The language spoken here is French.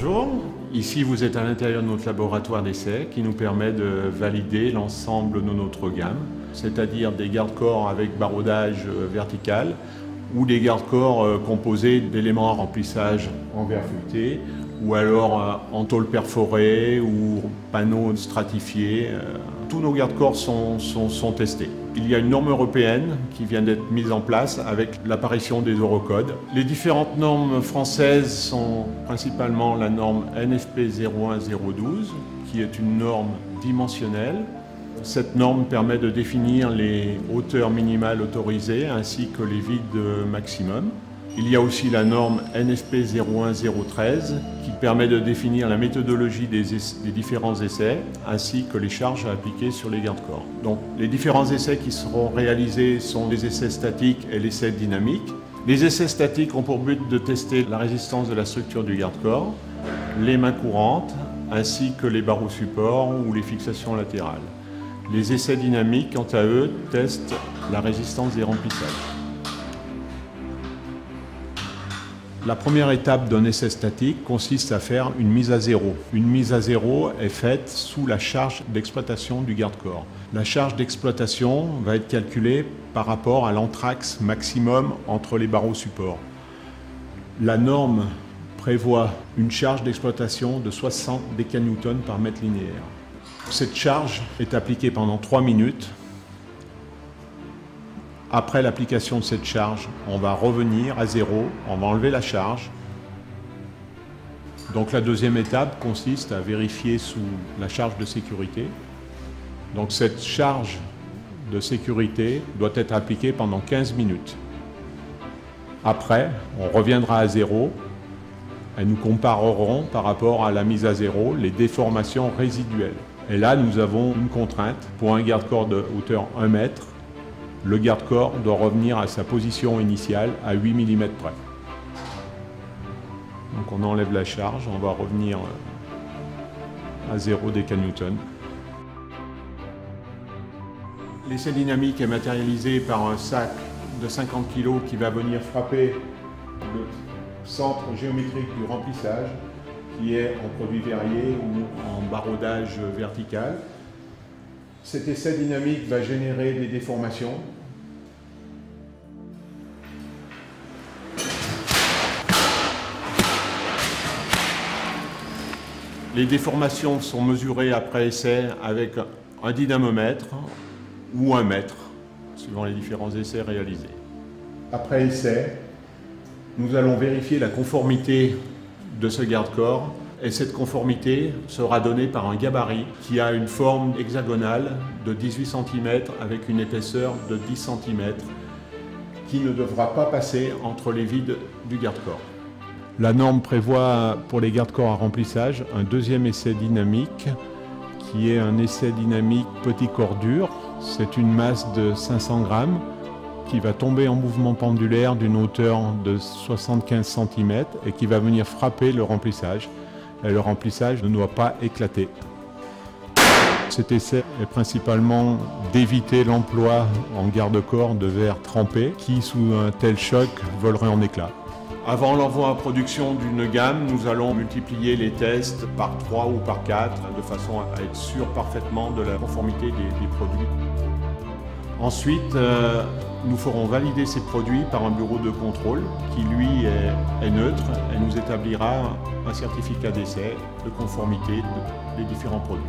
Bonjour, ici vous êtes à l'intérieur de notre laboratoire d'essai qui nous permet de valider l'ensemble de notre gamme, c'est-à-dire des garde-corps avec baroudage vertical ou des garde-corps composés d'éléments à remplissage en verre futé ou alors en tôle perforée ou panneaux stratifiés. Tous nos garde-corps sont testés. Il y a une norme européenne qui vient d'être mise en place avec l'apparition des Eurocodes. Les différentes normes françaises sont principalement la norme NFP 01012, qui est une norme dimensionnelle. Cette norme permet de définir les hauteurs minimales autorisées ainsi que les vides maximum. Il y a aussi la norme NFP 01013 qui permet de définir la méthodologie des différents essais ainsi que les charges à appliquer sur les garde-corps. Donc les différents essais qui seront réalisés sont les essais statiques et l'essai dynamique. Les essais statiques ont pour but de tester la résistance de la structure du garde-corps, les mains courantes ainsi que les barreaux supports ou les fixations latérales. Les essais dynamiques, quant à eux, testent la résistance des remplissages. La première étape d'un essai statique consiste à faire une mise à zéro. Une mise à zéro est faite sous la charge d'exploitation du garde-corps. La charge d'exploitation va être calculée par rapport à l'anthrax maximum entre les barreaux supports. La norme prévoit une charge d'exploitation de 60 décanewtons par mètre linéaire. Cette charge est appliquée pendant 3 minutes. Après l'application de cette charge, on va revenir à zéro, on va enlever la charge. Donc la deuxième étape consiste à vérifier sous la charge de sécurité. Donc cette charge de sécurité doit être appliquée pendant 15 minutes. Après, on reviendra à zéro et nous comparerons par rapport à la mise à zéro les déformations résiduelles. Et là, nous avons une contrainte. Pour un garde-corps de hauteur 1 mètre, le garde-corps doit revenir à sa position initiale à 8 mm près. Donc on enlève la charge, on va revenir à 0 décanewtons. L'essai dynamique est matérialisé par un sac de 50 kg qui va venir frapper le centre géométrique du remplissage, qui est en produit verrier ou en baroudage vertical. Cet essai dynamique va générer des déformations. Les déformations sont mesurées après essai avec un dynamomètre ou un mètre, suivant les différents essais réalisés. Après essai, nous allons vérifier la conformité de ce garde-corps. Et cette conformité sera donnée par un gabarit qui a une forme hexagonale de 18 cm avec une épaisseur de 10 cm qui ne devra pas passer entre les vides du garde-corps. La norme prévoit pour les garde-corps à remplissage un deuxième essai dynamique qui est un essai dynamique petit corps dur. C'est une masse de 500 grammes qui va tomber en mouvement pendulaire d'une hauteur de 75 cm et qui va venir frapper le remplissage. Et le remplissage ne doit pas éclater. Cet essai est principalement d'éviter l'emploi en garde-corps de verre trempé qui, sous un tel choc, volerait en éclats. Avant l'envoi en production d'une gamme, nous allons multiplier les tests par 3 ou par 4 de façon à être sûr parfaitement de la conformité des produits. Ensuite, nous ferons valider ces produits par un bureau de contrôle qui, lui, est neutre et nous établira un certificat d'essai de conformité des différents produits.